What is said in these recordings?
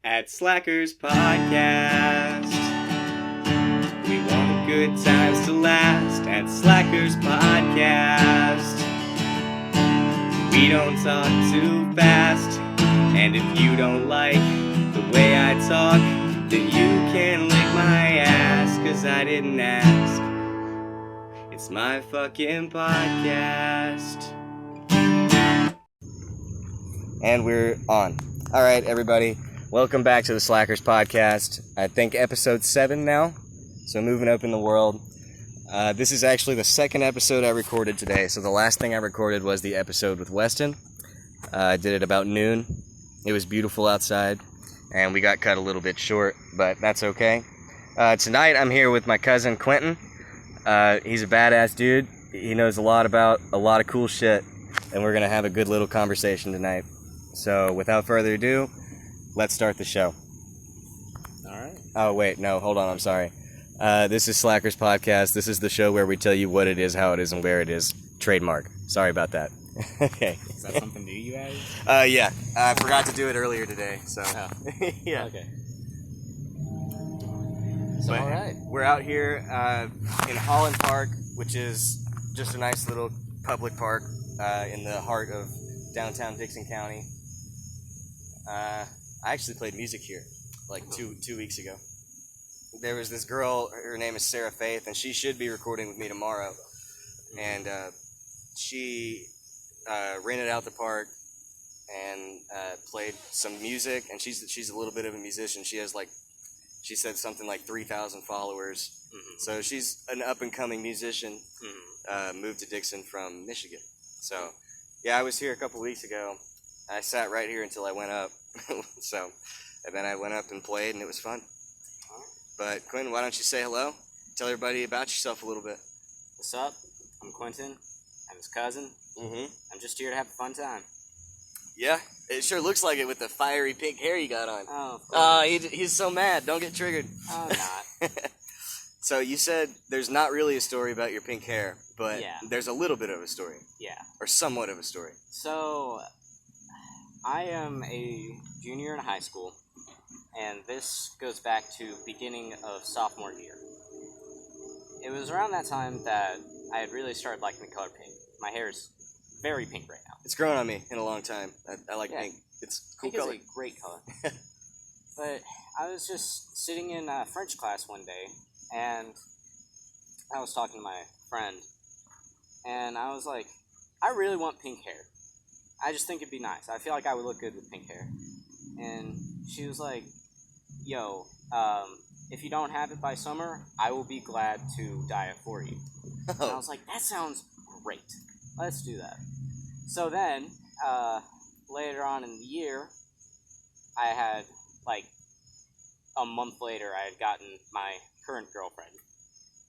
At Slackers Podcast. We want good times to last at Slackers Podcast. We don't talk too fast, and if you don't like the way I talk, then you can lick my ass, 'cause I didn't ask. It's my fucking podcast. And we're on. All right, everybody. Welcome back to the Slackers Podcast. I think episode 7 now, so moving up in the world. This is actually the second episode I recorded today. So the last thing I recorded was the episode with Weston. I did it about noon. It was beautiful outside, and we got cut a little bit short, but that's okay. Tonight I'm here with my cousin Quentin. He's a badass dude. He knows a lot about a lot of cool shit, and we're gonna have a good little conversation tonight. So without further ado, let's start the show. Alright. Oh, wait, no, hold on, I'm sorry. This is Slackers Podcast. This is the show where we tell you what it is, how it is, and where it is. Trademark. Sorry about that. Okay. Is that something new you added? Yeah. I forgot to do it earlier today, so. Oh. Yeah. Okay. So, alright. We're out here in Holland Park, which is just a nice little public park in the heart of downtown Dixon County. I actually played music here like two weeks ago. There was this girl, her name is Sarah Faith, and she should be recording with me tomorrow. And she rented out the park and played some music, and she's a little bit of a musician. She has she said something like 3,000 followers. Mm-hmm. So she's an up-and-coming musician, moved to Dixon from Michigan. So, yeah, I was here a couple weeks ago. I sat right here until I went up. So, and then I went up and played, and it was fun. But, Quentin, why don't you say hello? Tell everybody about yourself a little bit. What's up? I'm Quentin. I'm his cousin. Mm-hmm. I'm just here to have a fun time. Yeah, it sure looks like it with the fiery pink hair you got on. Oh, He's so mad. Don't get triggered. Oh, not. So you said there's not really a story about your pink hair, but Yeah. there's a little bit of a story. Yeah. Or somewhat of a story. So, I am a junior in high school, and this goes back to beginning of sophomore year. It was around that time that I had really started liking the color pink. My hair is very pink right now. It's grown on me in a long time. I like pink. It's a cool Pink color. is a great color. But I was just sitting in French class one day, and I was talking to my friend, and I was like, I really want pink hair. I just think it'd be nice. I feel like I would look good with pink hair. And she was like, yo, if you don't have it by summer, I will be glad to dye it for you. And I was like, that sounds great. Let's do that. So then, later on in the year, I had, a month later, I had gotten my current girlfriend.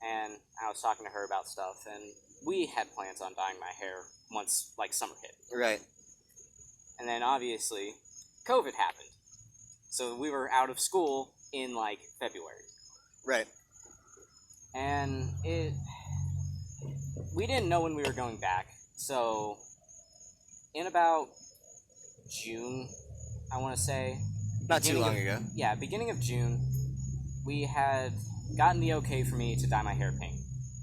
And I was talking to her about stuff, and we had plans on dyeing my hair once, summer hit. Right. And then, obviously, COVID happened. So we were out of school in, February. Right. And we didn't know when we were going back. So, in about June, I want to say. Not too long ago. Yeah, beginning of June, we had gotten the okay for me to dye my hair pink.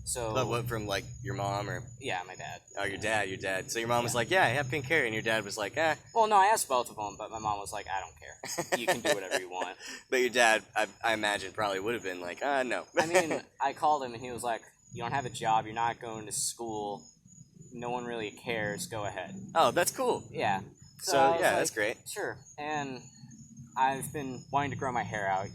So. But what, from your mom or? Yeah, my dad. Oh, your dad. So your mom was like, yeah, I have pink hair, and your dad was like, eh. Well, no, I asked both of them, but my mom was like, I don't care. You can do whatever you want. But your dad, I imagine, probably would have been like, no. I mean, I called him, and he was like, you don't have a job, you're not going to school, no one really cares, go ahead. Oh, that's cool. Yeah. So yeah, that's great. Sure. And I've been wanting to grow my hair out.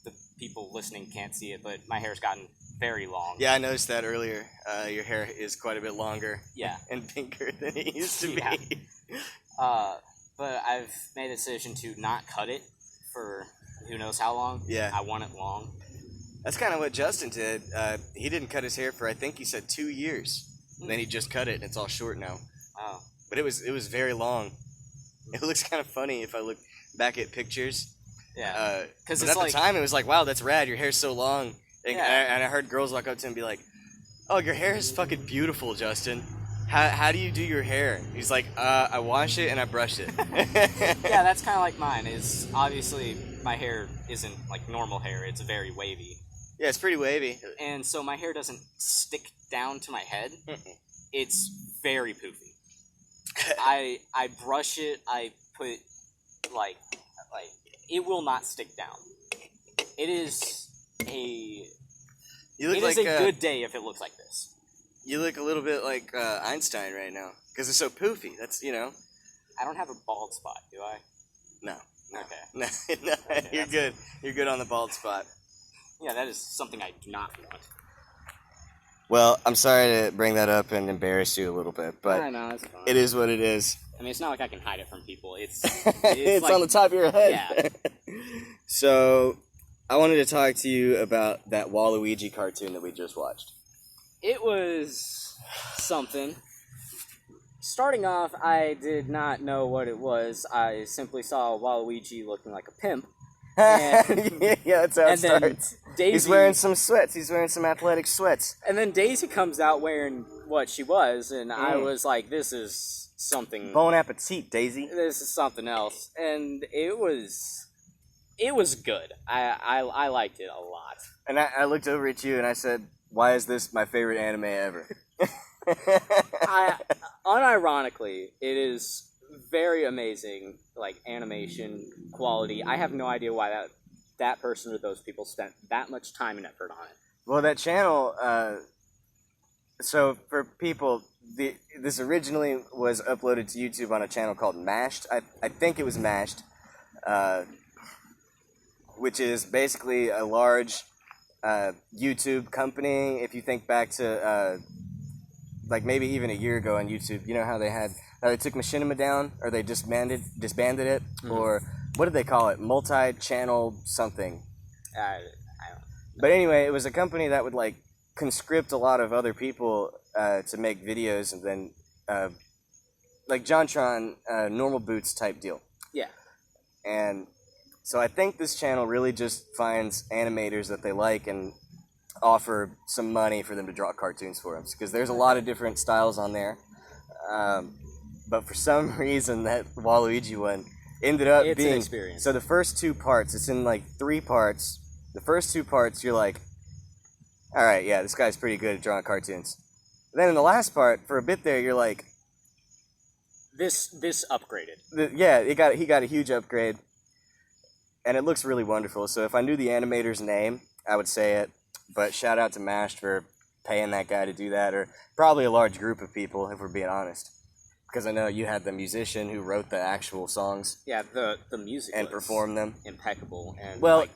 The people listening can't see it, but my hair's gotten very long. Yeah, I noticed that earlier. Your hair is quite a bit longer. Yeah. And pinker than it used to Yeah. be. But I've made a decision to not cut it for who knows how long. Yeah. I want it long. That's kind of what Justin did. He didn't cut his hair for, I think he said 2 years. And then he just cut it, and it's all short now. Oh. But it was very long. It looks kind of funny if I look back at pictures. Yeah. Because at the time, it was like, wow, that's rad. Your hair's so long. And, Yeah. and I heard girls walk up to him and be like, oh, your hair is fucking beautiful, Justin. how do you do your hair? He's like, I wash it and I brush it. Yeah, that's kind of like mine. Is obviously my hair isn't like normal hair. It's very wavy. Yeah, it's pretty wavy. And so my hair doesn't stick down to my head. It's very poofy. I brush it. I put like it will not stick down. It is a good day if it looks like this. You look a little bit like Einstein right now because it's so poofy. That's I don't have a bald spot, do I? No. Okay. No, Okay, you're good. You're good on the bald spot. Yeah, that is something I do not want. Well, I'm sorry to bring that up and embarrass you a little bit, but I know, it's fine. it is what it is. I mean, it's not like I can hide it from people. It's It's like, on the top of your head. Yeah. So, I wanted to talk to you about that Waluigi cartoon that we just watched. It was something. Starting off, I did not know what it was. I simply saw Waluigi looking like a pimp. And, yeah, that's how it and then starts. Daisy, He's wearing some sweats. He's wearing some athletic sweats. And then Daisy comes out wearing what she was, and I was like, this is something... Bon appetit, Daisy. This is something else. And it was good. I liked it a lot. And I looked over at you and I said, why is this my favorite anime ever? Unironically, it is very amazing, like, animation quality. I have no idea why that person or those people spent that much time and effort on it. Well, that channel, so for people, this originally was uploaded to YouTube on a channel called Mashed. I think it was Mashed, which is basically a large YouTube company. If you think back to like maybe even a year ago on YouTube, you know how they took Machinima down, or they disbanded it, or what did they call it? Multi-channel something. I don't know. But anyway, it was a company that would like conscript a lot of other people to make videos, and then like JonTron, Normal Boots type deal. Yeah. And so I think this channel really just finds animators that they like and offer some money for them to draw cartoons for them, because there's a lot of different styles on there. But for some reason, that Waluigi one ended up It's being... an experience. So the first two parts, it's in like 3 parts. The first 2 parts, you're like, all right, yeah, this guy's pretty good at drawing cartoons. And then in the last part, for a bit there, you're like... This upgraded. He got a huge upgrade. And it looks really wonderful. So if I knew the animator's name, I would say it. But shout out to Mashed for paying that guy to do that, or probably a large group of people, if we're being honest. Because I know you had the musician who wrote the actual songs. Yeah, the music and was performed them. impeccable. And Well,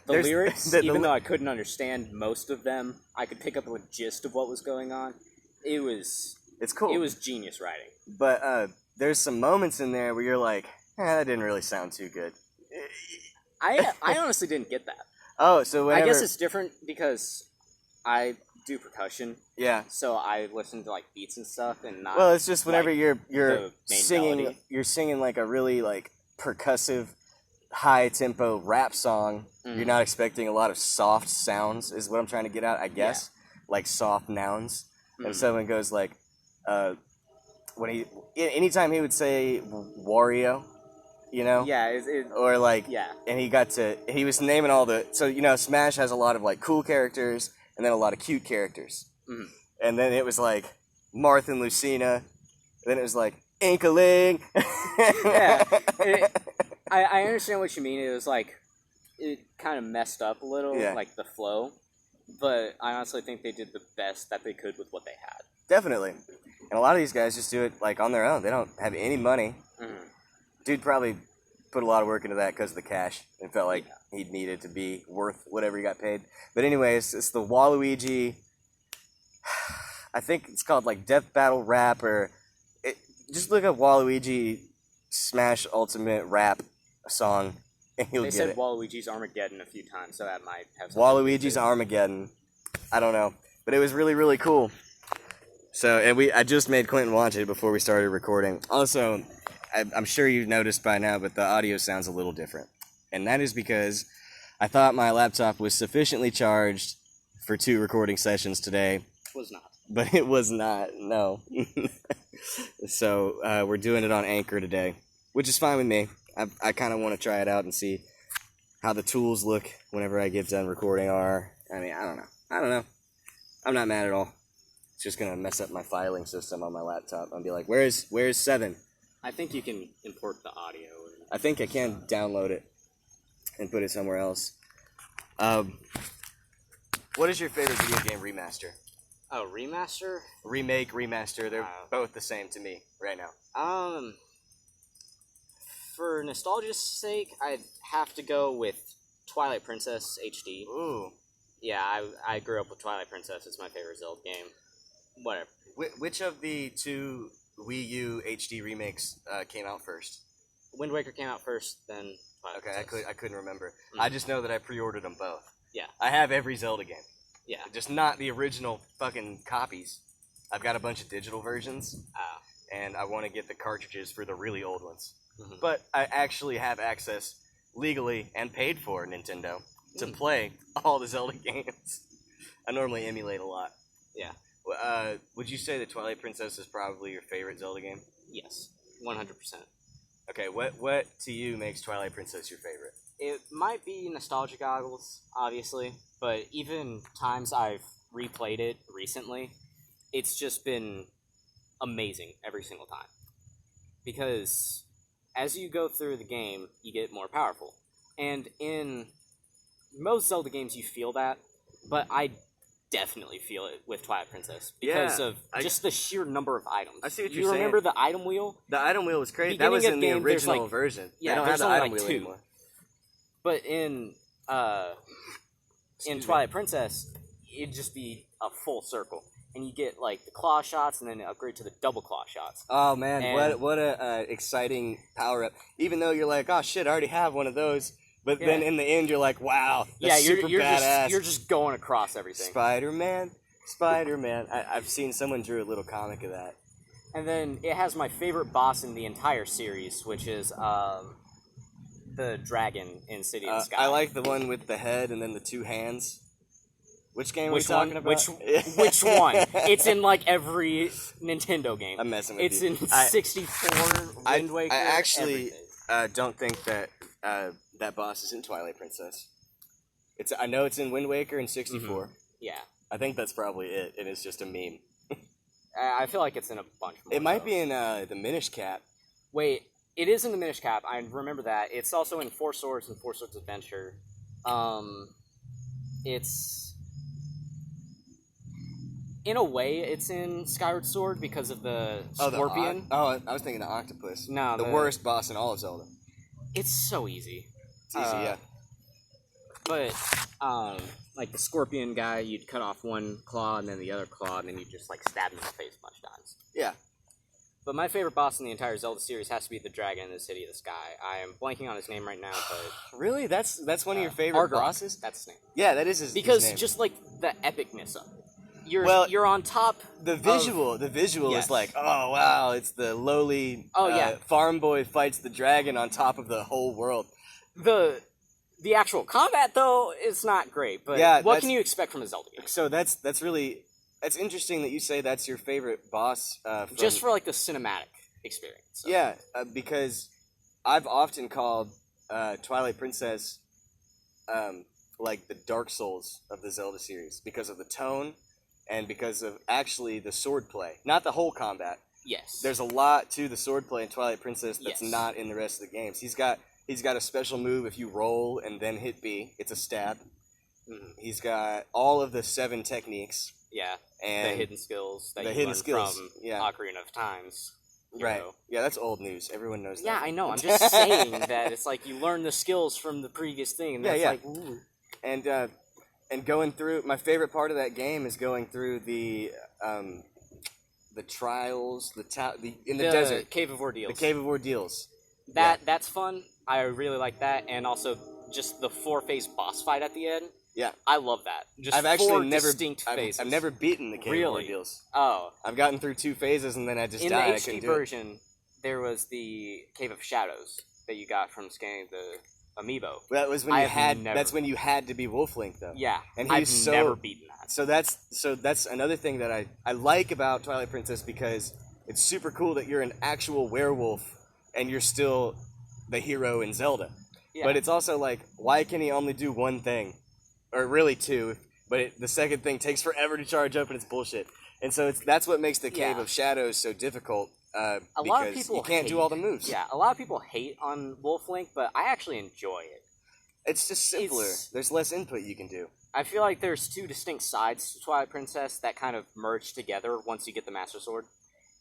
the lyrics, even though I couldn't understand most of them, I could pick up the gist of what was going on. It's cool. It was genius writing. But there's some moments in there where you're like, that didn't really sound too good. I honestly didn't get that. Oh, so whenever... I guess it's different because I do percussion. Yeah. So I listen to like beats and stuff, and not... Well, it's just whenever like, you're singing, melody. you're singing like a really like percussive, high tempo rap song. You're not expecting a lot of soft sounds, is what I'm trying to get at, I guess. Yeah. Like soft nouns. And someone goes like, anytime he would say Wario, you know? Yeah. Or like, yeah. And he was naming all the, so, you know, Smash has a lot of like cool characters and then a lot of cute characters. Mm-hmm. And then it was like Martha and Lucina. Then it was like Inkling. Yeah. I understand what you mean. It was like, it kind of messed up a little, like the flow. But I honestly think they did the best that they could with what they had. Definitely. And a lot of these guys just do it like on their own. They don't have any money. Mm-hmm. Dude probably put a lot of work into that because of the cash and felt like he needed to be worth whatever he got paid. But anyways, it's the Waluigi, I think it's called like Death Battle Rap, or just look up Waluigi Smash Ultimate Rap song and you'll get it. They said Waluigi's Armageddon a few times, so that might have something Waluigi's Armageddon. I don't know. But it was really, really cool. So, and I just made Quentin watch it before we started recording. Also, I'm sure you've noticed by now, but the audio sounds a little different. And that is because I thought my laptop was sufficiently charged for 2 recording sessions today. Was not. but it was not. No. So we're doing it on Anchor today, which is fine with me. I kind of want to try it out and see how the tools look whenever I get done recording are. I mean, I don't know. I'm not mad at all. It's just gonna mess up my filing system on my laptop. I'll be like, where's 7? I think you can import the audio. I think I can download it and put it somewhere else. What is your favorite video game remaster? Oh, remaster? Remake, remaster, they're both the same to me right now. For nostalgia's sake, I'd have to go with Twilight Princess HD. Ooh. Yeah, I grew up with Twilight Princess. It's my favorite Zelda game. Whatever. Which of the 2 Wii U HD remakes came out first? Wind Waker came out first, then Twilight Princess. I couldn't remember. Mm-hmm. I just know that I pre-ordered them both. Yeah. I have every Zelda game. Yeah. Just not the original fucking copies. I've got a bunch of digital versions, and I want to get the cartridges for the really old ones. Mm-hmm. But I actually have access legally and paid for Nintendo to play all the Zelda games. I normally emulate a lot. Yeah. Would you say that Twilight Princess is probably your favorite Zelda game? Yes, 100%. Okay, what to you makes Twilight Princess your favorite? It might be nostalgia goggles, obviously, but even times I've replayed it recently, it's just been amazing every single time. Because as you go through the game, you get more powerful. And in most Zelda games, you feel that, but I definitely feel it with Twilight Princess because of just the sheer number of items. I see what you're saying. You remember the item wheel? The item wheel was crazy. That was in the original version. Yeah, I don't have the item wheel 2. anymore. But in Twilight Princess, it'd just be a full circle. And you get, like, the claw shots, and then upgrade to the double claw shots. Oh, man, what a exciting power-up. Even though you're like, oh, shit, I already have one of those. But then in the end, you're like, wow, that's super badass. You're just going across everything. Spider-Man. I've seen someone drew a little comic of that. And then it has my favorite boss in the entire series, which is the dragon in City of the Sky. I like the one with the head and then the 2 hands. Which game are we talking about? Which one? It's in, like, every Nintendo game. I'm messing with you. It's in 64, Wind Waker, I actually don't think that that boss is in Twilight Princess. I know it's in Wind Waker and 64. Mm-hmm. Yeah. I think that's probably it, and it's just a meme. I feel like it's in a bunch more. It might be in the Minish Cap. Wait, it is in the Minish Cap. I remember that. It's also in Four Swords and Four Swords Adventure. It's... In a way, it's in Skyward Sword because of the Scorpion. I was thinking the Octopus. No, the worst boss in all of Zelda. It's so easy. It's easy, yeah. But, like the Scorpion guy, you'd cut off one claw and then the other claw, and then you'd just, like, stab him in the face a bunch of times. Yeah. But my favorite boss in the entire Zelda series has to be the dragon in the City of the Sky. I am blanking on his name right now, but... Really? That's one of your favorite bosses? That's his name. Yeah, that is his name. Because just, like, the epicness of it. You're on top. The visual is like, oh wow, it's the lowly farm boy fights the dragon on top of the whole world. The actual combat though is not great, but what can you expect from a Zelda game? So that's interesting that you say that's your favorite boss. Just for like the cinematic experience. So. Yeah, because I've often called Twilight Princess like the Dark Souls of the Zelda series because of the tone. And because of actually the swordplay, not the whole combat. Yes. There's a lot to the swordplay in Twilight Princess that's not in the rest of the games. He's got a special move if you roll and then hit B, it's a stab. Mm-hmm. He's got all of the 7 techniques. Yeah. And the hidden skills that you learn from Ocarina of Times. Right. Yeah, that's old news. Everyone knows that. Yeah, I know. I'm just saying that it's like you learn the skills from the previous thing, and that's like, ooh. And going through, my favorite part of that game is going through the trials, in the desert. Cave of Ordeals. The Cave of Ordeals. That's fun. I really like that, and also just the 4-phase boss fight at the end. Yeah, I love that. Just I've actually distinct phases. I've never beaten the Cave of Ordeals. Oh, I've gotten through 2 phases and then I just died. In the HD version, there was the Cave of Shadows that you got from scanning the amiibo. That was when that's when you had to be Wolf Link, though. Yeah, and I've never beaten that. So that's another thing that I like about Twilight Princess, because it's super cool that you're an actual werewolf and you're still the hero in Zelda. Yeah. But it's also like, why can he only do one thing? Or really two, but the second thing takes forever to charge up and it's bullshit. And so that's what makes the Cave of Shadows so difficult, a lot of people you can't do all the moves. Yeah, a lot of people hate on Wolf Link, but I actually enjoy it. It's just simpler. There's less input you can do. I feel like there's two distinct sides to Twilight Princess that kind of merge together once you get the Master Sword.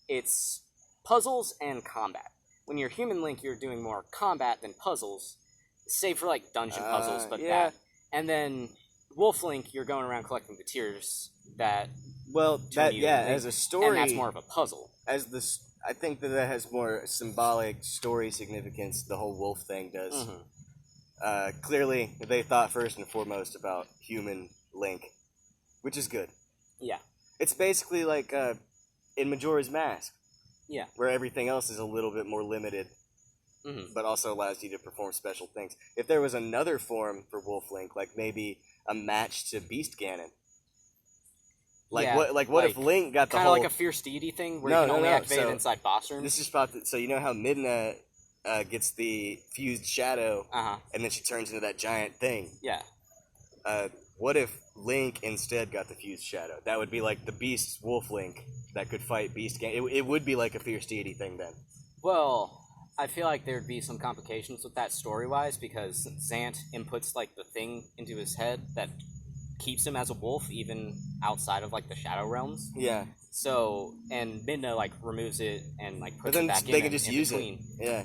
It's puzzles and combat. When you're Human Link, you're doing more combat than puzzles, save for like dungeon puzzles, but that. And then Wolf Link, you're going around collecting the tears that. Well, as a story, and that's more of a puzzle. I think that has more symbolic story significance. The whole wolf thing does. Mm-hmm. Clearly, they thought first and foremost about Human Link, which is good. Yeah, it's basically like in Majora's Mask. Yeah, where everything else is a little bit more limited, but also allows you to perform special things. If there was another form for Wolf Link, like maybe a match to Beast Ganon. What if Link got the whole... Kind of like a Fierce Deity thing, where you can only activate it inside boss rooms? This is about... So you know how Midna gets the fused shadow, and then she turns into that giant thing? Yeah. What if Link instead got the fused shadow? That would be like the Beast's Wolf Link that could fight Beast Ganon. It would be like a Fierce Deity thing then. Well, I feel like there'd be some complications with that story-wise, because Zant inputs like the thing into his head that keeps him as a wolf even outside of like the Shadow Realms. Yeah. So, and Midna like removes it and like puts it back in. They can just use it. Yeah.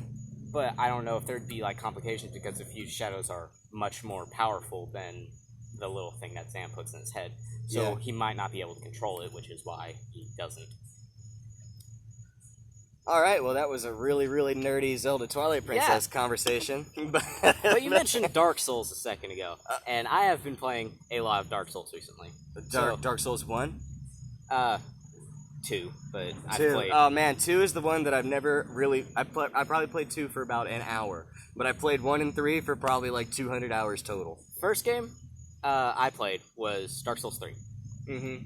But I don't know if there'd be like complications, because the fused shadows are much more powerful than the little thing that Zant puts in his head. So he might not be able to control it, which is why he doesn't. All right, well, that was a really, really nerdy Zelda Twilight Princess conversation. But you mentioned Dark Souls a second ago, and I have been playing a lot of Dark Souls recently. Dark Souls 1? 2, but 2. I've played... Oh, man, 2 is the one that I've never really... I probably played 2 for about an hour, but I played 1 and 3 for probably like 200 hours total. First game I played was Dark Souls 3. Mm-hmm.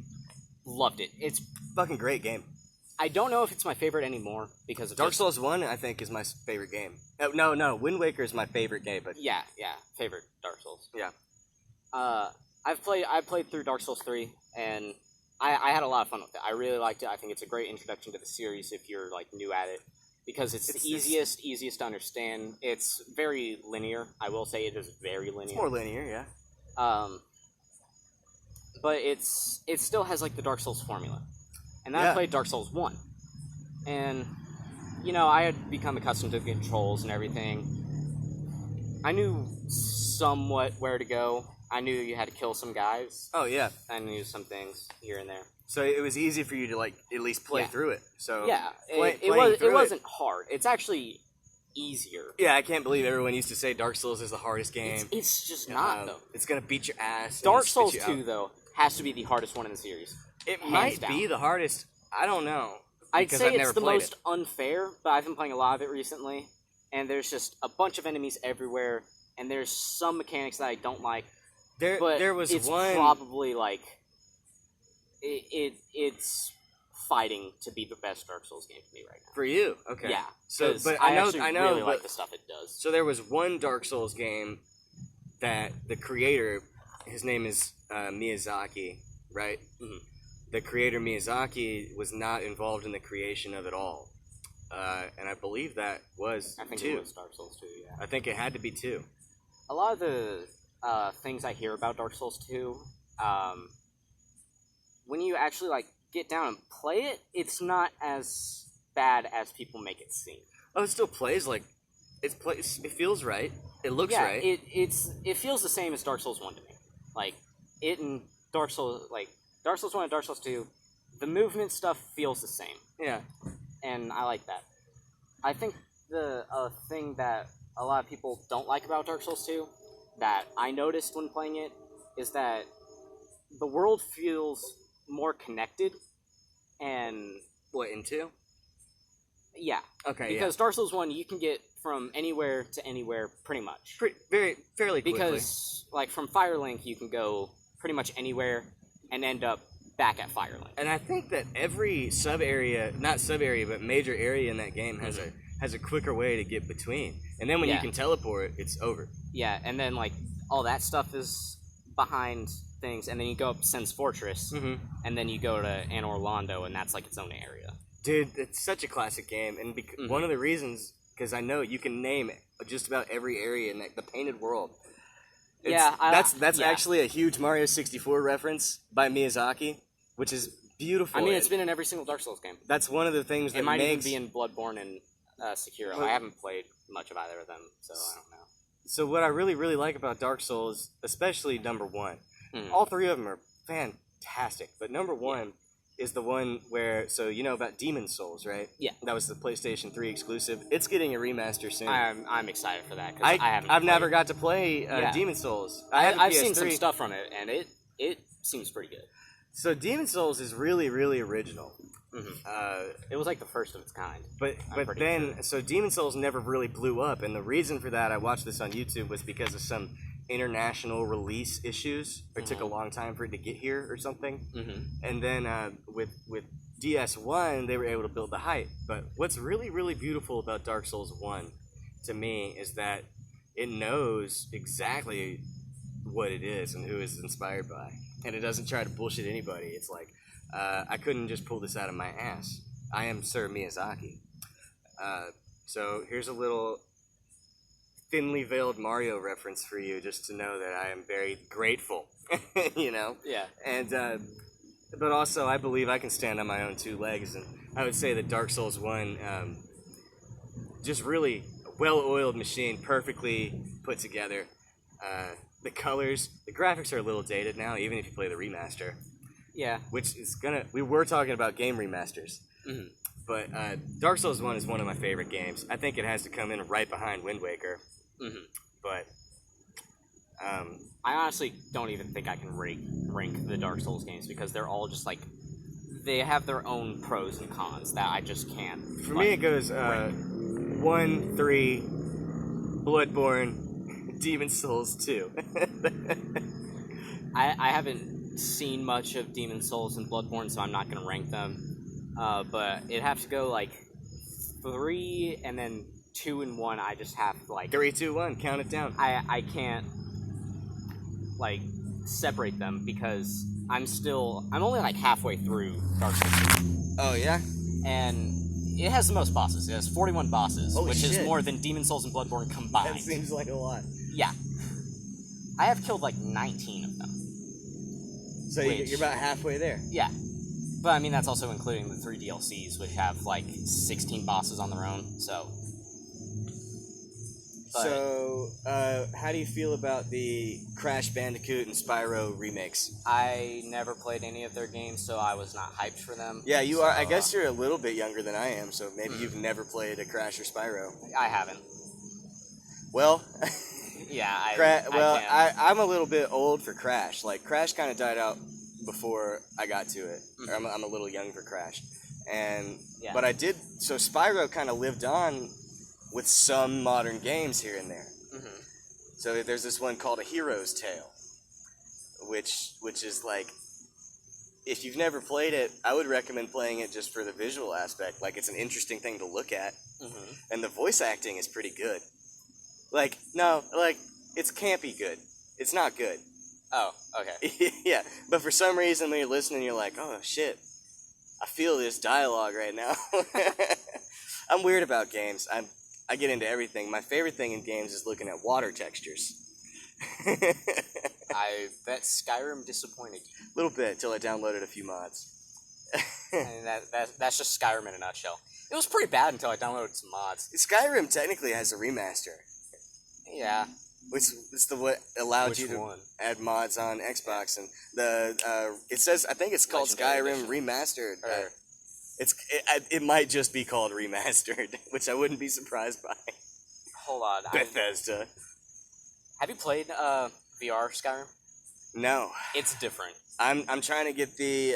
Loved it. It's fucking great game. I don't know if it's my favorite anymore, because of Dark Souls 1, I think, is my favorite game. No, Wind Waker is my favorite game, but... Yeah, favorite Dark Souls. Yeah. I played through Dark Souls 3, and I had a lot of fun with it. I really liked it. I think it's a great introduction to the series if you're, like, new at it, because it's the easiest to understand. It's very linear. I will say it is very linear. It's more linear, yeah. But it still has, like, the Dark Souls formula. And then I played Dark Souls 1. And, you know, I had become accustomed to the controls and everything. I knew somewhat where to go. I knew you had to kill some guys. Oh, yeah. I knew some things here and there. So it was easy for you to, like, at least play through it. So yeah, it wasn't hard. It's actually easier. Yeah, I can't believe everyone used to say Dark Souls is the hardest game. It's just not, though. It's going to beat your ass. Dark Souls 2, though, has to be the hardest one in the series. It might be the hardest. I don't know. I'd say it's the most unfair, but I've been playing a lot of it recently, and there's just a bunch of enemies everywhere, and there's some mechanics that I don't like. There was it's one... probably like it's fighting to be the best Dark Souls game for me right now. For you, okay. Yeah. So, but I know, really like the stuff it does. So there was one Dark Souls game that the creator, his name is Miyazaki, right? Mm-hmm. The creator Miyazaki was not involved in the creation of it all, and I believe that was 2. I think it was Dark Souls 2. Yeah. I think it had to be 2. A lot of the things I hear about Dark Souls 2, when you actually like get down and play it, it's not as bad as people make it seem. Oh, it still plays like it feels right. It looks right. It feels the same as Dark Souls 1 to me. Like it and Dark Souls 1 and Dark Souls 2, the movement stuff feels the same. Yeah. And I like that. I think the thing that a lot of people don't like about Dark Souls 2, that I noticed when playing it, is that the world feels more connected, and... What, in 2? Yeah. Okay, Because Dark Souls 1, you can get from anywhere to anywhere, pretty much. Fairly quickly. Because, like, from Firelink, you can go pretty much anywhere and end up back at Firelink. And I think that every not sub area, but major area in that game has a quicker way to get between. And then when you can teleport, it's over. Yeah, and then, like, all that stuff is behind things, and then you go up to Sen's Fortress, and then you go to Anor Londo, and that's, like, its own area. Dude, it's such a classic game, and one of the reasons, because I know you can name just about every area in the Painted World. That's actually a huge Mario 64 reference by Miyazaki, which is beautiful. I mean, it's been in every single Dark Souls game. That's one of the things that it might even be in Bloodborne and Sekiro. I haven't played much of either of them, so I don't know. So what I really, really like about Dark Souls, especially number 1, all 3 of them are fantastic, but number 1 is the one where, so you know about Demon's Souls, right? Yeah. That was the PlayStation 3 exclusive. It's getting a remaster soon. I'm excited for that, because I've never got to play Demon's Souls. I've seen some stuff from it, and it seems pretty good. So Demon's Souls is really, really original. It was like the first of its kind. But then, so Demon's Souls never really blew up, and the reason for that, I watched this on YouTube, was because of some international release issues. It took a long time for it to get here or something. And then with DS1, they were able to build the hype. But what's really, really beautiful about Dark Souls 1, to me, is that it knows exactly what it is and who it's inspired by. And it doesn't try to bullshit anybody. It's like, I couldn't just pull this out of my ass. I am Sir Miyazaki. So here's a little thinly veiled Mario reference for you, just to know that I am very grateful, you know? Yeah. And, but also I believe I can stand on my own 2 legs, and I would say that Dark Souls 1, just really well-oiled machine, perfectly put together. The colors, the graphics are a little dated now, even if you play the remaster. Yeah. Which is we were talking about game remasters. But Dark Souls 1 is one of my favorite games. I think it has to come in right behind Wind Waker. But I honestly don't even think I can rank the Dark Souls games, because they're all just like, they have their own pros and cons that I just can't. For me, it goes 1, 3, Bloodborne, Demon's Souls 2. I haven't seen much of Demon's Souls and Bloodborne, so I'm not going to rank them. But it'd have to go like 3 and then 2 and 1. I just have to like 3, 2, 1. Count it down. I can't like separate them, because I'm only like halfway through Dark Souls. Oh yeah. And it has the most bosses. It has 41 bosses, Holy which shit. is more than Demon's Souls and Bloodborne combined. That seems like a lot. Yeah. I have killed like 19 of them. So you're about halfway there. Yeah. But I mean, that's also including the 3 DLCs, which have like 16 bosses on their own, so. But, so, how do you feel about the Crash Bandicoot and Spyro remakes? I never played any of their games, so I was not hyped for them. Yeah, you are. I guess you're a little bit younger than I am, so maybe you've never played a Crash or Spyro. I haven't. Well, yeah, I'm a little bit old for Crash. Like, Crash kind of died out before I got to it. Or I'm a little young for Crash. But I did, so Spyro kind of lived on with some modern games here and there. So there's this one called A Hero's Tale, which is like, if you've never played it, I would recommend playing it just for the visual aspect. Like, it's an interesting thing to look at, and the voice acting is pretty good. Like, no, like, it's campy good. It's not good. Oh, okay. Yeah, but for some reason when you're listening, you're like, oh shit, I feel this dialogue right now. I'm weird about games. I get into everything. My favorite thing in games is looking at water textures. I bet Skyrim disappointed you. A little bit, till I downloaded a few mods. And that's just Skyrim in a nutshell. It was pretty bad until I downloaded some mods. Skyrim technically has a remaster. Yeah. Which is what allowed you to add mods on Xbox, and it says, I think it's called Legendary Skyrim Edition. Remastered. It might just be called Remastered, which I wouldn't be surprised by. Hold on. Bethesda. Have you played VR Skyrim? No. It's different. I'm trying to get the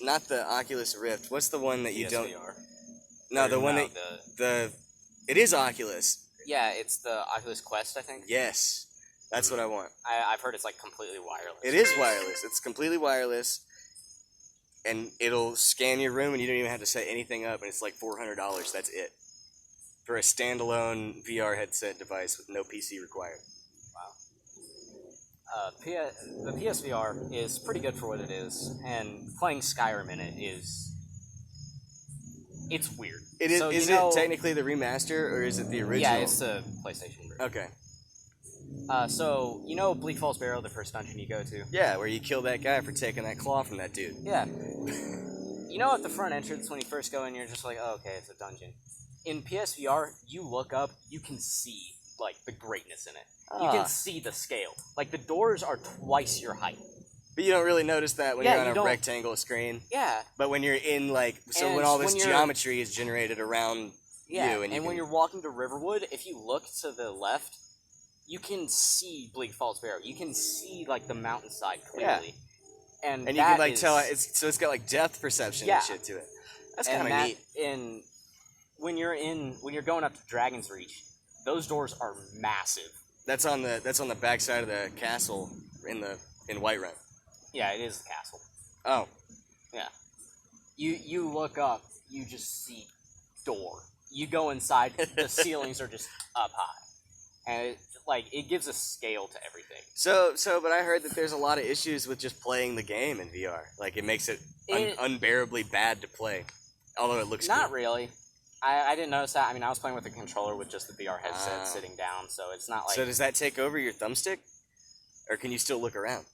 not the Oculus Rift. What's the one that you don't? PSVR. No, Or the one no, that it is Oculus. Yeah, it's the Oculus Quest, I think. Yes, that's what I want. I've heard it's like completely wireless. It is wireless. It's completely wireless, and it'll scan your room, and you don't even have to set anything up, and it's like $400. That's it for a standalone VR headset device with no PC required. The PSVR is pretty good for what it is, and playing Skyrim in it it's weird. It is. So, Is it technically the remaster, or is it the original? Yeah, it's the PlayStation version. Okay. So Bleak Falls Barrow, the first dungeon you go to. Yeah, where you kill that guy for taking that claw from that dude. Yeah. At the front entrance when you first go in, you're just like, oh, okay, it's a dungeon. In PSVR, you look up, you can see like the greatness in it. You can see the scale. Like the doors are twice your height. But you don't really notice that when you're on a rectangle screen. Yeah. But when you're in when all this geometry is generated around you, and when you're walking to Riverwood, if you look to the left, you can see Bleak Falls Barrow. You can see like the mountainside clearly. Yeah. And you can tell it's got like depth perception and shit to it. That's kind of neat. When you're going up to Dragon's Reach, those doors are massive. That's on the backside of the castle in Whiterun. Yeah, it is the castle. Oh. Yeah. You look up, you just see door. You go inside, the ceilings are just up high. And it gives a scale to everything. But I heard that there's a lot of issues with just playing the game in VR. Like, it makes it unbearably bad to play. Although it looks Not cool. really. I didn't notice that. I mean, I was playing with a controller with just the VR headset sitting down, so it's not like... So does that take over your thumbstick? Or can you still look around?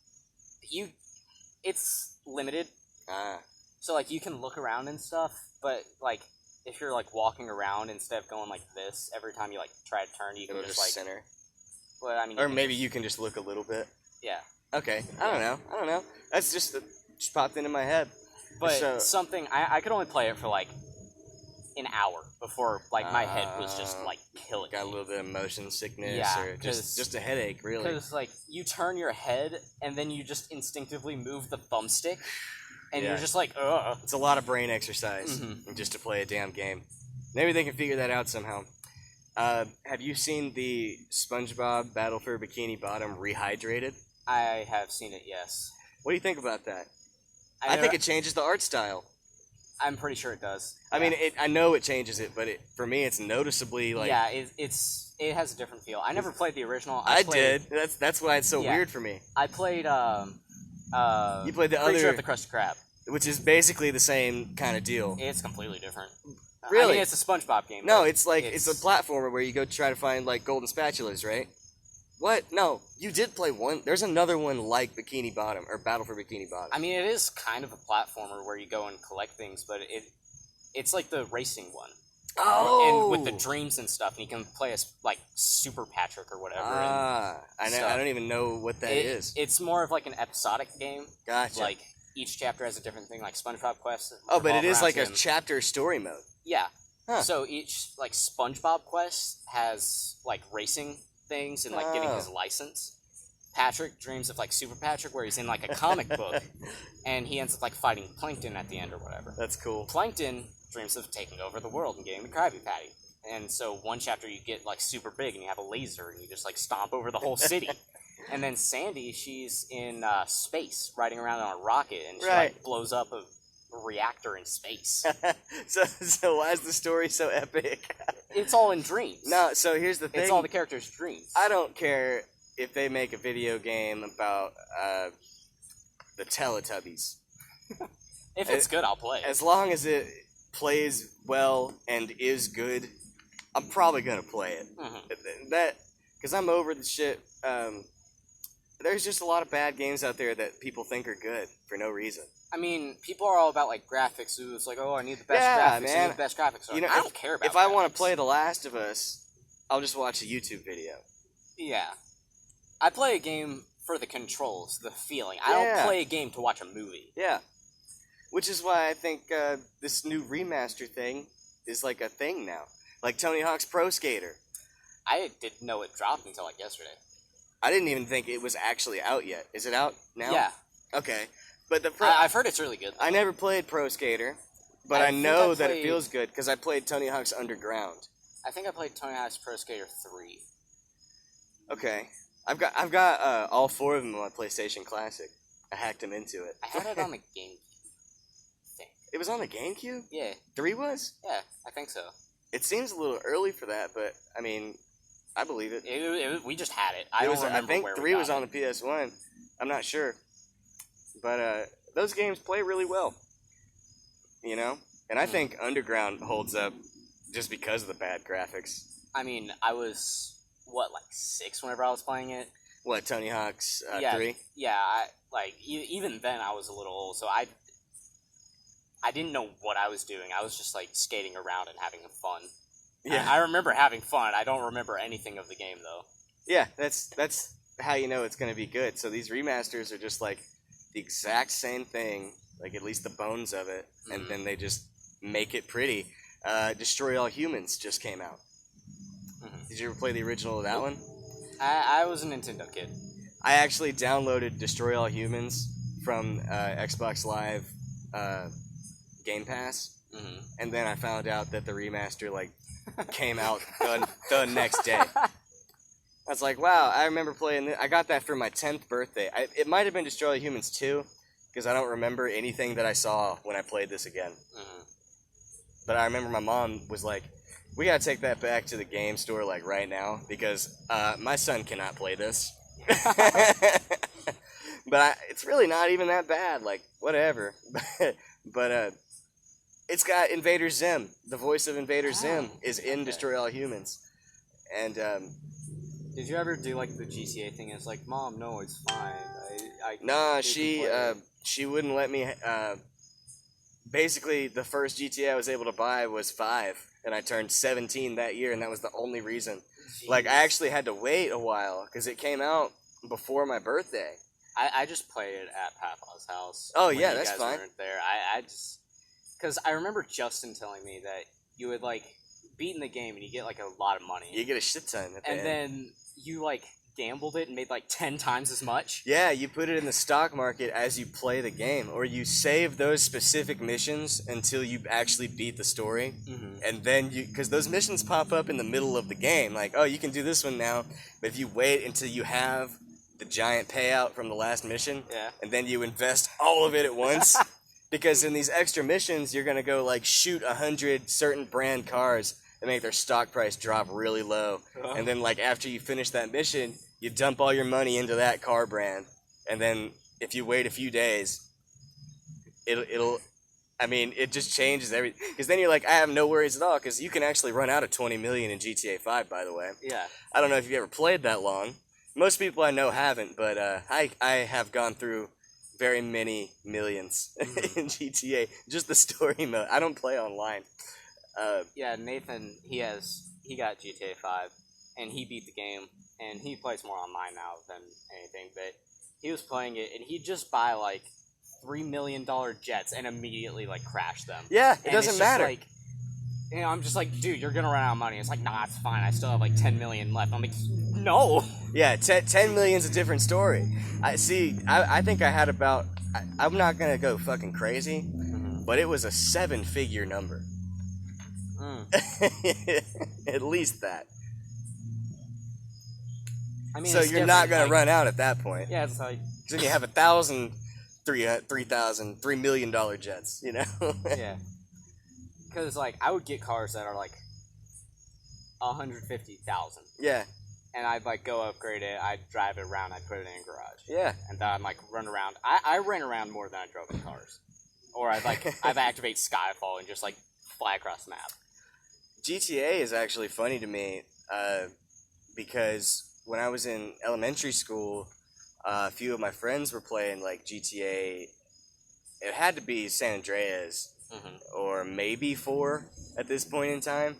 It's limited. So, you can look around and stuff, but, if you're, walking around instead of going like this, every time you, try to turn, you can just center. Well, I mean... Or maybe you can just look a little bit. Yeah. Okay. I don't know. That's just popped into my head. But something... I could only play it for, an hour before my head was just killing got me. A little bit of motion sickness or just a headache, really. Because you turn your head and then you just instinctively move the thumbstick and you're just ugh. It's a lot of brain exercise just to play a damn game. Maybe they can figure that out somehow. Have you seen the SpongeBob Battle for Bikini Bottom rehydrated? I have seen it, yes. What do you think about that? I think it changes the art style. I'm pretty sure it does. I mean, I know it changes it, but for me, it's noticeably Yeah, it has a different feel. I never played the original. I did. That's why it's so weird for me. I played you played the Creature other of the Krusty Krab, which is basically the same kind of deal. It's completely different. Really? I mean, it's a SpongeBob game. No, it's it's a platformer where you go try to find golden spatulas, right? What? No, you did play one. There's another one like Bikini Bottom or Battle for Bikini Bottom. I mean, it is kind of a platformer where you go and collect things, but it's like the racing one. Oh, and with the dreams and stuff, and you can play as Super Patrick or whatever. I don't even know what that is. It's more of an episodic game. Gotcha. Each chapter has a different thing, like SpongeBob Quest. Oh, but it is a chapter story mode. Yeah. Huh. So each SpongeBob Quest has racing things and getting his license. Patrick dreams of Super Patrick, where he's in a comic book, and he ends up fighting Plankton at the end or whatever. That's cool. Plankton dreams of taking over the world and getting the Krabby Patty. And so one chapter you get super big and you have a laser and you just stomp over the whole city. And then Sandy, she's in space, riding around on a rocket, and she blows up a reactor in space. so why is the story so epic? It's all in dreams. No, so here's the thing. It's all the characters' dreams. I don't care if they make a video game about the Teletubbies. If it's good, I'll play it. As long as it plays well and is good, I'm probably gonna play it. Because I'm over the shit. There's just a lot of bad games out there that people think are good for no reason. I mean, people are all about graphics. So it's I need the best graphics. Man. I need the best graphics. So I don't care about. If I want to play The Last of Us, I'll just watch a YouTube video. Yeah, I play a game for the controls, the feeling. I don't play a game to watch a movie. Yeah, which is why I think this new remaster thing is a thing now. Like Tony Hawk's Pro Skater. I didn't know it dropped until yesterday. I didn't even think it was actually out yet. Is it out now? Yeah. Okay. But I've heard it's really good. I never played Pro Skater, but I think know that it played- feels good because I played Tony Hawk's Underground. I think I played Tony Hawk's Pro Skater 3. Okay, I've got all 4 of them on my PlayStation Classic. I hacked them into it. I had it on the GameCube. It was on the GameCube? Yeah. 3 was? Yeah, I think so. It seems a little early for that, but I mean, I believe it. We just had it. I don't remember I think where 3 we got was on the PS1. I'm not sure, but those games play really well. You know, and I think Underground holds up just because of the bad graphics. I mean, I was like 6 whenever I was playing it. What, Tony Hawk's 3? Yeah. Even then I was a little old, so I didn't know what I was doing. I was just like skating around and having fun. Yeah, I remember having fun. I don't remember anything of the game though. Yeah, that's how you know it's going to be good. So these remasters are just like the exact same thing, like at least the bones of it, and then they just make it pretty. Destroy All Humans just came out. Did you ever play the original of that one? I was a Nintendo kid. I actually downloaded Destroy All Humans from Xbox Live Game Pass, and then I found out that the remaster like came out the next day. I was like, wow, I remember playing this. I got that for my 10th birthday. It might have been Destroy All Humans 2, because I don't remember anything that I saw when I played this again. But I remember my mom was like, we gotta take that back to the game store like right now, because my son cannot play this. But it's really not even that bad, like, whatever. But it's got Invader Zim. The voice of Invader Zim is in Destroy All Humans. And did you ever do like the GTA thing? It's like, Mom, no, it's fine. nah, she wouldn't let me. Basically, the first GTA I was able to buy was 5, and I turned 17 that year, and that was the only reason. Jeez. Like, I actually had to wait a while because it came out before my birthday. I just played it at Papa's house. Oh, when yeah, you that's guys fine. weren't there. I just because I remember Justin telling me that you would like beat in the game and you get like a lot of money. You get a shit ton at the and end. then you like gambled it and made like 10 times as much. Yeah, you put it in the stock market as you play the game, or you save those specific missions until you actually beat the story, and then because those missions pop up in the middle of the game, like, oh, you can do this one now, but if you wait until you have the giant payout from the last mission, and then you invest all of it at once, because in these extra missions, you're gonna go like shoot 100 certain brand cars and make their stock price drop really low, and then like after you finish that mission, you dump all your money into that car brand, and then if you wait a few days, it just changes everything. Because then you're like, I have no worries at all, because you can actually run out of 20 million in GTA 5, by the way. Yeah. I don't know if you've ever played that long. Most people I know haven't, but I have gone through very many millions in GTA. Just the story mode. I don't play online. Yeah, Nathan, he got GTA 5, and he beat the game, and he plays more online now than anything, but he was playing it, and he'd just buy, like, $3 million jets and immediately, like, crash them. Yeah, it and doesn't it's matter. Just, like, you know, I'm just like, dude, you're gonna run out of money. It's like, nah, it's fine. I still have, like, 10 million left. I'm like, no! Yeah, 10 million's a different story. I think I had about... I'm not gonna go fucking crazy, but it was a 7-figure number. At least that. I mean, so you're not gonna run out at that point. Yeah, it's like... Then you have $3 million jets, you know? Yeah. Because, like, I would get cars that are, like, 150,000. Yeah. And I'd, like, go upgrade it. I'd drive it around. I'd put it in a garage. Yeah. And then I'd, like, run around. I ran around more than I drove in cars. Or I'd activate Skyfall and just, like, fly across the map. GTA is actually funny to me because when I was in elementary school, a few of my friends were playing, like, GTA. It had to be San Andreas or maybe 4 at this point in time.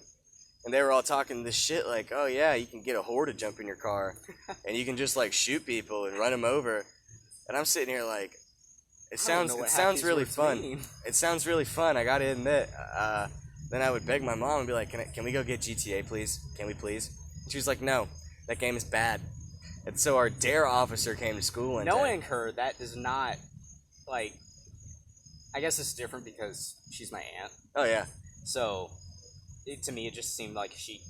And they were all talking this shit like, oh, yeah, you can get a whore to jump in your car and you can just, like, shoot people and run them over. And I'm sitting here like, it sounds really fun. Mean. It sounds really fun, I gotta admit. Then I would beg my mom and be like, can we go get GTA, please? Can we please? And she was like, no, that game is bad. And so our DARE officer came to school one day. Knowing her, that does not, like, I guess it's different because she's my aunt. Oh yeah. So, to me, it just seemed like she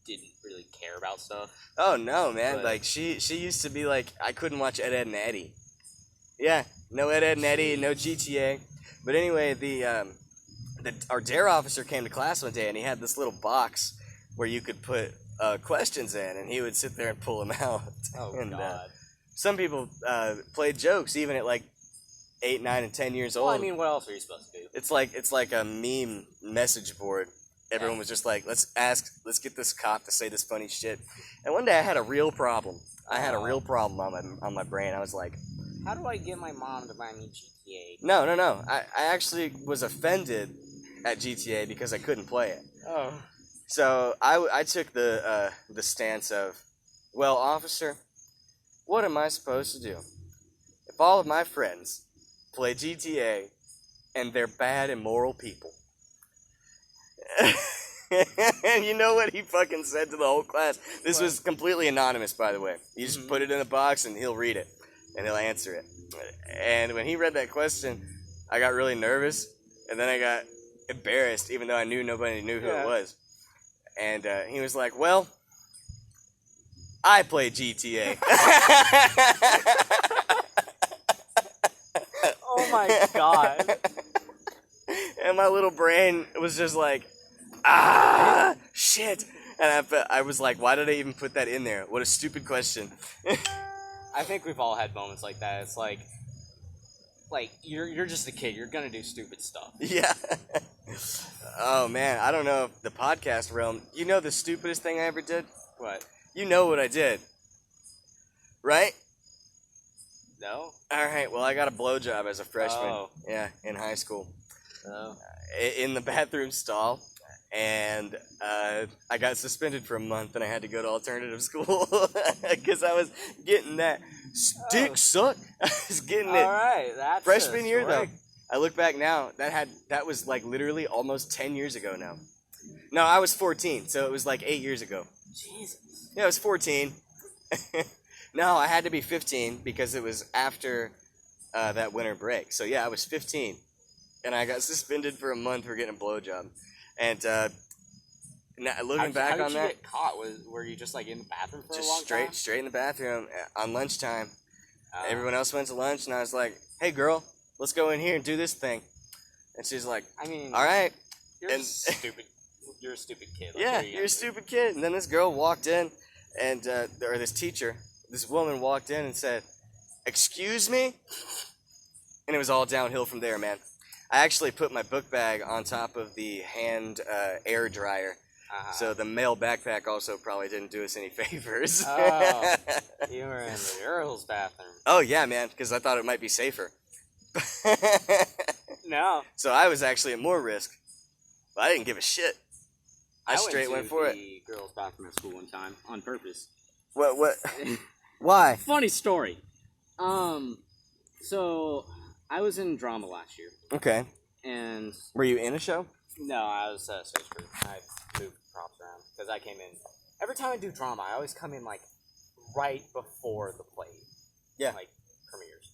didn't really care about stuff. Oh no, man! But- Like she used to be like, I couldn't watch Ed, Edd and Eddy. Yeah, no Ed, Edd and Eddy, no GTA. But anyway, our dare officer came to class one day, and he had this little box where you could put questions in, and he would sit there and pull them out. Oh and, God. Some people played jokes even at like 8, 9, and 10 years old. Well, I mean, what else are you supposed to do? It's like a meme message board. Everyone was just like, let's get this cop to say this funny shit. And one day I had a real problem. I had a real problem on my brain. I was like, how do I get my mom to buy me GTA? no. I actually was offended at GTA because I couldn't play it. Oh. So I took the stance of, well, officer, what am I supposed to do if all of my friends play GTA and they're bad, immoral people? And you know what he fucking said to the whole class? This was completely anonymous, by the way. You just put it in a box and he'll read it and he'll answer it. And when he read that question, I got really nervous, and then I got embarrassed, even though I knew nobody knew who it was. And he was like, well, I play GTA. Oh my God. And my little brain was just like, shit. And I was like, why did I even put that in there? What a stupid question. I think we've all had moments like that. It's like you're just a kid. You're gonna do stupid stuff. Yeah. Oh man, I don't know if the podcast realm. You know the stupidest thing I ever did? What? You know what I did, right? No. All right. Well, I got a blowjob as a freshman. Oh. Yeah, in high school, No. in the bathroom stall, and I got suspended for a month, and I had to go to alternative school because I was getting that dick suck. I was getting it. All right. That's Freshman a year though. story. I look back now, that was like literally almost 10 years ago now. No, I was 14, so it was like 8 years ago. Jesus. Yeah, I was 14. No, I had to be 15 because it was after that winter break. So yeah, I was 15, and I got suspended for a month for getting a blowjob. And now, looking back how on did you that, get caught? Were you just like in the bathroom for a long just time? straight in the bathroom on lunchtime. Everyone else went to lunch, and I was like, "Hey, girl, let's go in here and do this thing." And she's like, I mean, "All right." You're And- stupid. You're a stupid kid. Like, Yeah, what are you you're a gonna do? stupid kid. And then this girl walked in, and or this teacher, this woman walked in and said, "Excuse me?" And it was all downhill from there, man. I actually put my book bag on top of the hand air dryer, Uh-huh. so the male backpack also probably didn't do us any favors. Oh. You were in the girls' bathroom. Oh yeah, man, because I thought it might be safer. No. So I was actually at more risk, but I didn't give a shit. I straight went for it. the girls' bathroom at school one time on purpose. What? Why? Funny story. So I was in drama last year, Okay. and Were you in a show? no, I was stage crew. I moved props around because I came in. Every time I do drama, I always come in like right before the play. Yeah. Like premieres.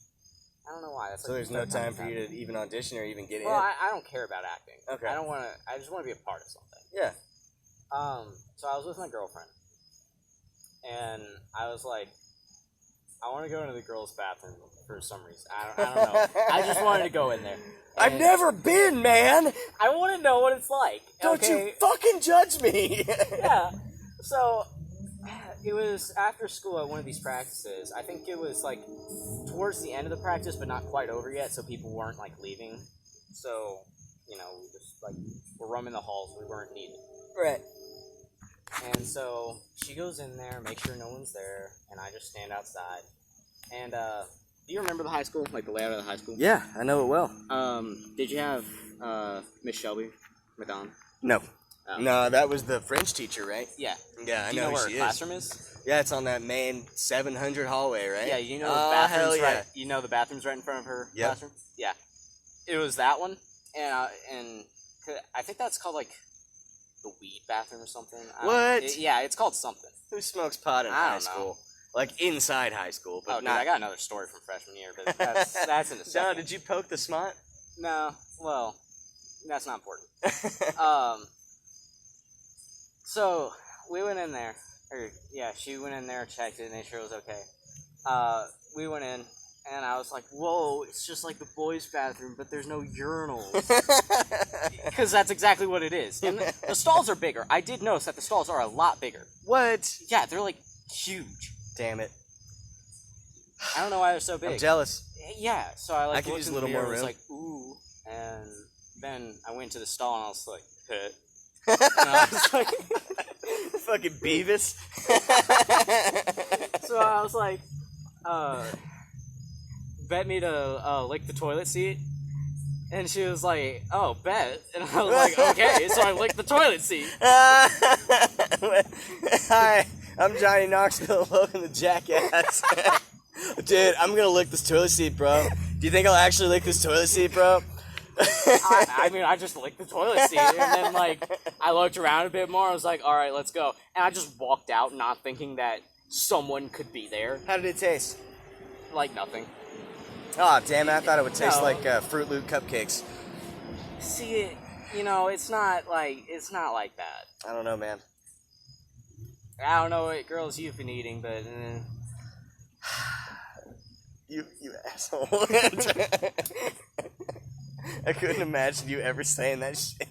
I don't know why. That's So there's no time for you to even audition or even get in? Well, I don't care about acting. Okay. I don't want to. I just want to be a part of something. Yeah. So I was with my girlfriend, and I was like, I want to go into the girls' bathroom for some reason. I don't know. I just wanted to go in there. I've And never been, man! I want to know what it's like. Don't okay? you fucking judge me! Yeah. So it was after school at one of these practices. I think it was like towards the end of the practice, but not quite over yet, so people weren't like leaving. So, we just like were roaming the halls. We weren't needed. Right. And so she goes in there, make sure no one's there, and I just stand outside. And do you remember the high school, like the layout of the high school? Yeah, I know it well. Did you have Miss Shelby, Madame? No. Oh. No, that was the French teacher, right? Yeah. Yeah, I Do you know know who where she her is. classroom is? Yeah, it's on that main 700 hallway, right? Yeah, you know the Oh, bathroom's hell yeah. right. You know the bathroom's right in front of her Yep. classroom. Yeah, it was that one, and I think that's called like the weed bathroom or something. What? Yeah, it's called something. Who smokes pot in I high don't know. school? Like inside high school, but Oh, dude, not. I got another story from freshman year, but that's in the No, second. did you poke the smut? No, well, that's not important. So we went in there, she went in there, checked it, made sure it was okay. We went in, and I was like, "Whoa, it's just like the boys' bathroom, but there's no urinals." Because that's exactly what it is. And the stalls are bigger. I did notice that the stalls are a lot bigger. What? Yeah, they're like huge. Damn it. I don't know why they're so big. I'm jealous. Yeah, so I I could looked use in a little the mirror, more was room. like, ooh, and then I went to the stall and I was like, and I was like, Fucking Beavis. so I was like, bet me to lick the toilet seat. And she was like, oh, bet. And I was like, okay. So I licked the toilet seat. Hi, I'm Johnny Knoxville, welcome to Jackass. Dude, I'm gonna lick this toilet seat, bro. Do you think I'll actually lick this toilet seat, bro? I mean, I just licked the toilet seat. And then, like, I looked around a bit more. I was like, all right, let's go. And I just walked out, not thinking that someone could be there. How did it taste? Like, nothing. Oh, damn it, I thought it would taste No. like Fruit Loop cupcakes. See, it's not like that. I don't know, man. I don't know what girls you've been eating, but You asshole. I couldn't imagine you ever saying that shit.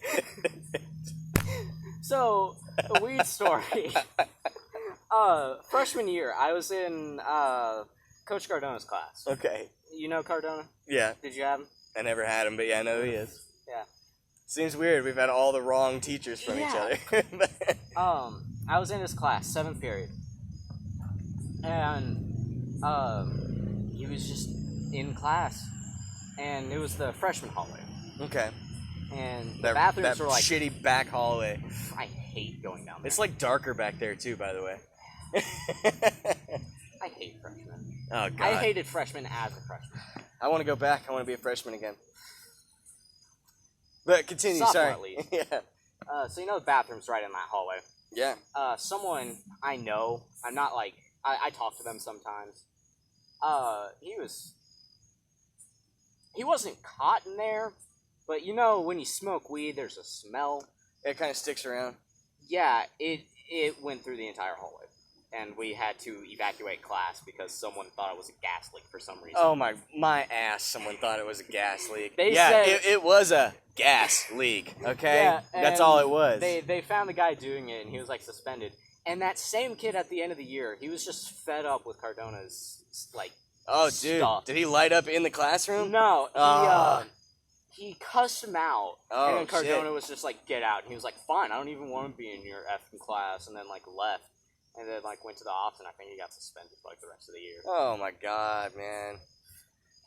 So, a weird story. Freshman year, I was in Coach Cardona's class. Okay. You know Cardona? Yeah, Did you have him? I never had him, but yeah, I know who he is. Yeah. Seems weird. We've had all the wrong teachers from each Yeah. other. I was in his class, 7th period. And, he was just in class. And it was the freshman hallway. Okay. And the That bathrooms were like... shitty back hallway. I hate going down there. It's like darker back there too, by the way. I hate freshmen. Oh god. I hated freshmen as a freshman. I want to go back. I want to be a freshman again. But continue. Sophomore, sorry. at least. Yeah. So the bathroom's right in that hallway. Yeah. Someone I know, I'm not like, I talk to them sometimes. He wasn't caught in there, but when you smoke weed, there's a smell. It kind of sticks around. Yeah, it went through the entire hallway. And we had to evacuate class because someone thought it was a gas leak for some reason. Oh my ass! Someone thought it was a gas leak. They yeah, said- it was a gas leak. Okay, Yeah, that's and all it was. They found the guy doing it, and he was like suspended. And that same kid at the end of the year, he was just fed up with Cardona's like. Oh, dude, stuff. did he light up in the classroom? No, Ah. he cussed him out, Oh, and then Cardona shit. was just like, "Get out!" And he was like, "Fine, I don't even want to be in your effing class," and then like left, and then like went to the office, and I think he got suspended for like the rest of the year. Oh my god, man.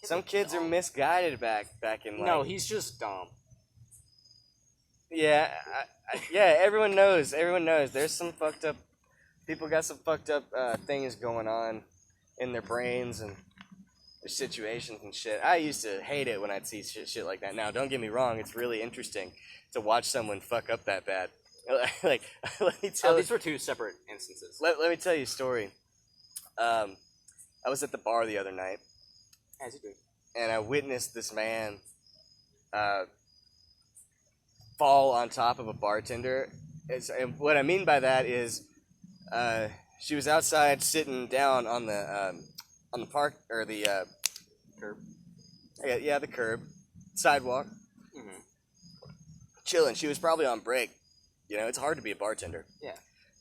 Some kids are misguided back in like. No, he's just dumb. Yeah, yeah. Everyone knows. Everyone knows. There's some fucked up. People got some fucked up things going on in their brains and their situations and shit. I used to hate it when I'd see shit like that. Now, don't get me wrong. It's really interesting to watch someone fuck up that bad. Like, let me tell. These were two separate instances. Let me tell you a story. I was at the bar the other night, As you do. and I witnessed this man fall on top of a bartender. And what I mean by that is, she was outside sitting down on the park or the Curb. Yeah, the curb, sidewalk, Mm-hmm. chilling. She was probably on break. It's hard to be a bartender. Yeah.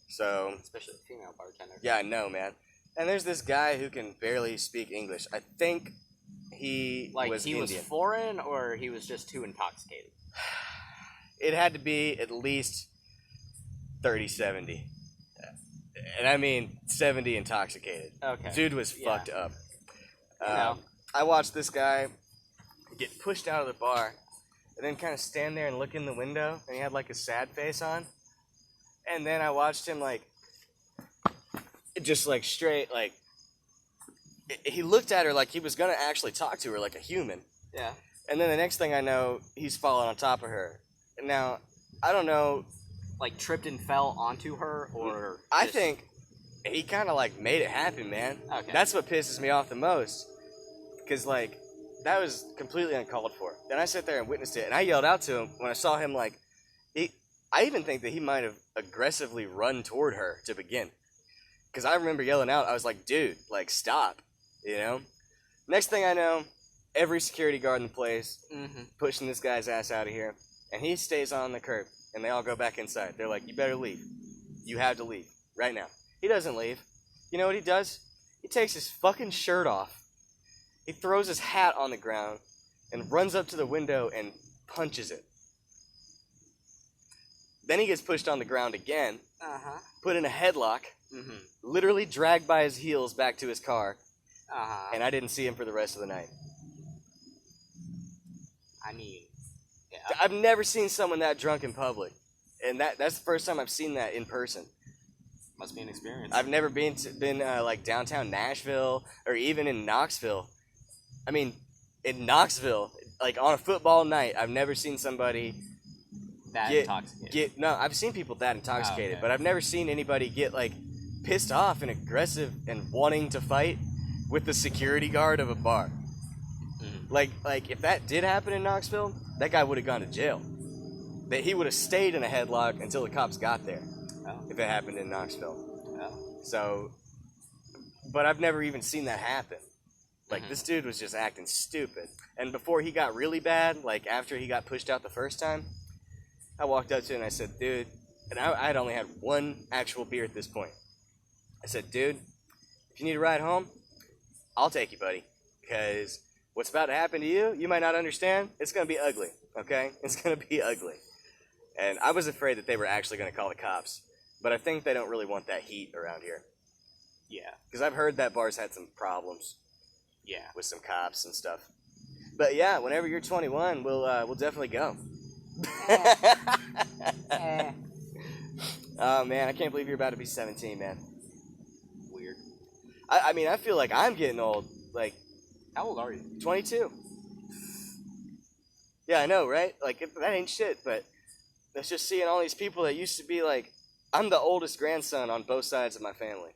So Especially a female bartender. yeah, I know, man. And there's this guy who can barely speak English. I think he Like was he Indian. was foreign, or he was just too intoxicated. It had to be at least 30-70. And I mean 70 intoxicated. Okay. Dude was Yeah. fucked up. You know. I watched this guy get pushed out of the bar and then kind of stand there and look in the window, and he had like a sad face on. And then I watched him like just like straight like he looked at her like he was gonna actually talk to her like a human. Yeah. And then the next thing I know, he's falling on top of her. Now, I don't know. Like tripped and fell onto her, or I just- think he kind of like made it happen, man. Okay. That's what pisses me off the most. Because like that was completely uncalled for. Then I sat there and witnessed it, and I yelled out to him when I saw him, like, I even think that he might have aggressively run toward her to begin. Because I remember yelling out, I was like, dude, like, stop, you know? Next thing I know, every security guard in the place pushing this guy's ass out of here, and he stays on the curb, and they all go back inside. They're like, you better leave. You have to leave right now. He doesn't leave. You know what he does? He takes his fucking shirt off. He throws his hat on the ground and runs up to the window and punches it. Then he gets pushed on the ground again, put in a headlock, literally dragged by his heels back to his car, and I didn't see him for the rest of the night. I mean, yeah. I've never seen someone that drunk in public, and that's the first time I've seen that in person. Must be an experience. I've never been like downtown Nashville or even in Knoxville. I mean, in Knoxville, like on a football night, I've never seen somebody that intoxicated. No, I've seen people that intoxicated, okay. but I've never seen anybody get like pissed off and aggressive and wanting to fight with the security guard of a bar. Like if that did happen in Knoxville, that guy would have gone to jail. That he would have stayed in a headlock until the cops got there. If it happened in Knoxville. So, but I've never even seen that happen. Like, this dude was just acting stupid. And before he got really bad, like, after he got pushed out the first time, I walked up to him and I said, dude, and I had only had one actual beer at this point. I said, dude, if you need a ride home, I'll take you, buddy. Because what's about to happen to you, you might not understand. It's going to be ugly, okay? It's going to be ugly. And I was afraid that they were actually going to call the cops. But I think they don't really want that heat around here. Yeah. Because I've heard that bar's had some problems. Yeah. With some cops and stuff. But yeah, whenever you're 21, we'll definitely go. Oh man, I can't believe you're about to be 17, man. Weird. I mean, I feel like I'm getting old. Like, how old are you? 22. Yeah, I know, right? Like, that ain't shit, but that's just seeing all these people that used to be like, I'm the oldest grandson on both sides of my family.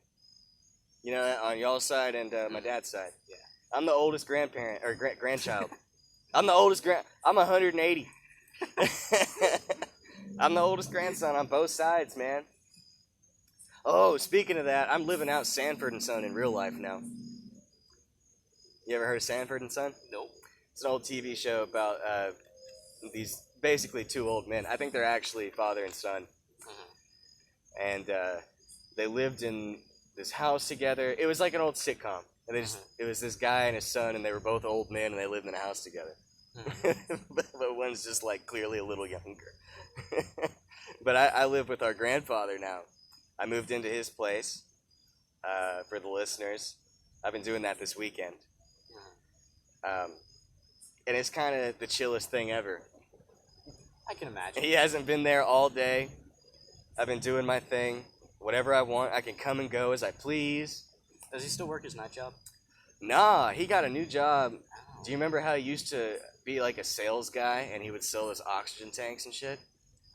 You know, on y'all's side and my dad's side. Yeah. I'm the oldest grandparent, or grandchild. I'm the oldest I'm 180. I'm the oldest grandson on both sides, man. Oh, speaking of that, I'm living out Sanford and Son in real life now. You ever heard of Sanford and Son? Nope. It's an old TV show about these basically two old men. I think they're actually father and son. And they lived in this house together. It was like an old sitcom. And it was this guy and his son, and they were both old men, and they lived in a house together. but one's just like clearly a little younger. But I live with our grandfather now. I moved into his place. For the listeners, I've been doing that this weekend. And it's kind of the chillest thing ever. I can imagine. He hasn't been there all day. I've been doing my thing. Whatever I want, I can come and go as I please. Does he still work his night job? Nah, he got a new job. Do you remember how he used to be like a sales guy and he would sell his oxygen tanks and shit?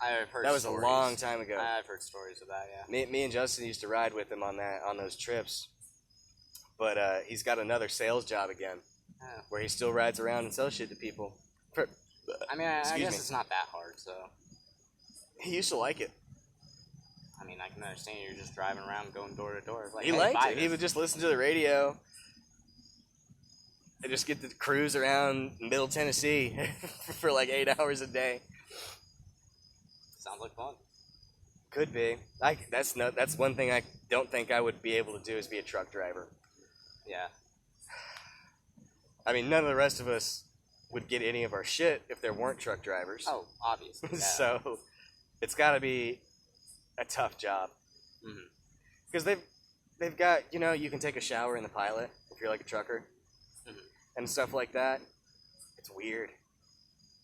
I've heard that was stories. A long time ago. I've heard stories of that, yeah. Me and Justin used to ride with him on those trips. But he's got another sales job again, where he still rides around and sells shit to people. I mean, I guess it's not that hard, so. He used to like it. I mean, I can understand you're just driving around, going door to door. Like, he liked it. He would just listen to the radio and just get to cruise around Middle Tennessee for like 8 hours a day. Sounds like fun. Could be. That's one thing I don't think I would be able to do is be a truck driver. Yeah. I mean, none of the rest of us would get any of our shit if there weren't truck drivers. Oh, obviously. Yeah. So it's got to be a tough job. Because they've got, you can take a shower in the Pilot if you're like a trucker and stuff like that. It's weird.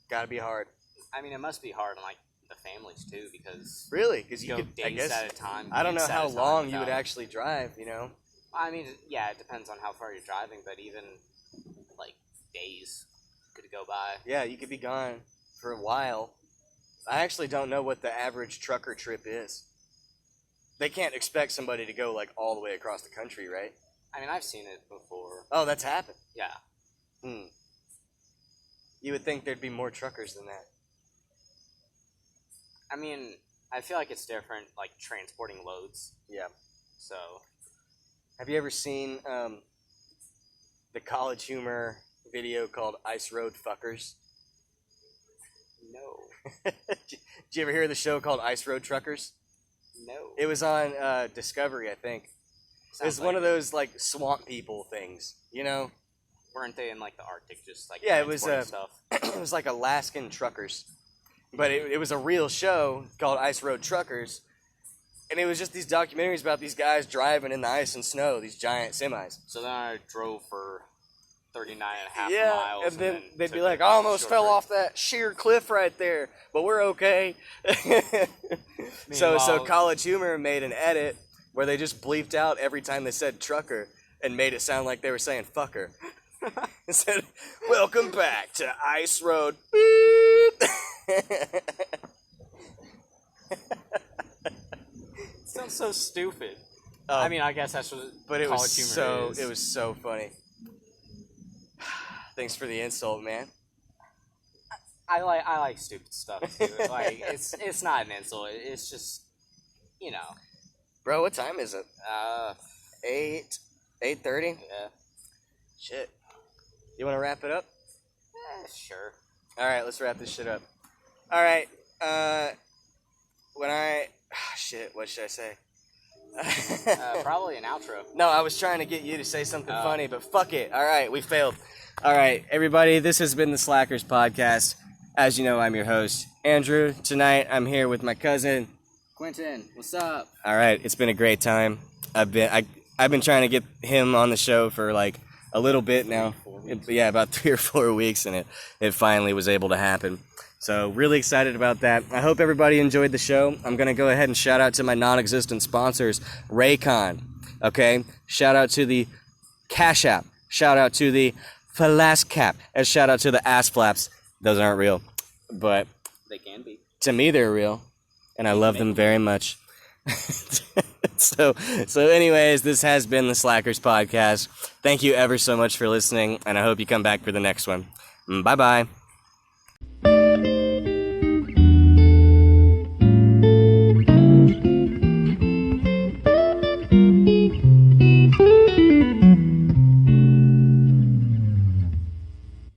Got to be hard. I mean, it must be hard on like the families too, because really, because you go days, I guess, at a time. I don't know how long you would actually drive. I mean, yeah, it depends on how far you're driving, but even like days could go by. Yeah, you could be gone for a while. I actually don't know what the average trucker trip is. They can't expect somebody to go like all the way across the country, right? I mean, I've seen it before. Oh, that's happened. Yeah. You would think there'd be more truckers than that. I mean, I feel like it's different, like transporting loads. Yeah. So, Have you ever seen the College Humor video called Ice Road Fuckers? no. Did you ever hear of the show called Ice Road Truckers? No. It was on Discovery, I think. It was one of those like swamp people things, you know? Weren't they in like the Arctic, just like Yeah, it was stuff? it was like Alaskan truckers, but it was a real show called Ice Road Truckers, and it was just these documentaries about these guys driving in the ice and snow, these giant semis. So then I drove for 39 and a half Yeah, miles. and then they'd took be like, a "I almost short fell break." off that sheer cliff right there, but we're okay." So Meanwhile- College Humor made an edit where they just bleeped out every time they said trucker and made it sound like they were saying fucker. It said, "Welcome back to Ice Road." Beep. It sounds so stupid. Oh, I mean, I guess that's what but it was college humor so is. it was so funny. Thanks for the insult, man. I like stupid stuff too. Like it's not an insult. It's just, you know. Bro, what time is it? 8:30? Yeah. Shit. You want to wrap it up? Sure. All right, let's wrap this shit up. All right. Shit, what should I say? Probably an outro. No, I was trying to get you to say something funny, but fuck it. All right, we failed. All right, everybody, this has been the Slackers Podcast. As you know, I'm your host, Andrew. Tonight, I'm here with my cousin, Quentin, what's up? All right, it's been a great time. I've been trying to get him on the show for like a little bit now. Yeah, about 3 or 4 weeks, and it finally was able to happen. So really excited about that. I hope everybody enjoyed the show. I'm gonna go ahead and shout out to my non-existent sponsors, Raycon. Okay, shout out to the Cash App. Shout out to the Falascap, and shout out to the Ass Flaps. Those aren't real, but They can be. to me they're real, and I love them very much. So anyways, this has been the Slackers Podcast. Thank you ever so much for listening, and I hope you come back for the next one. Bye-bye.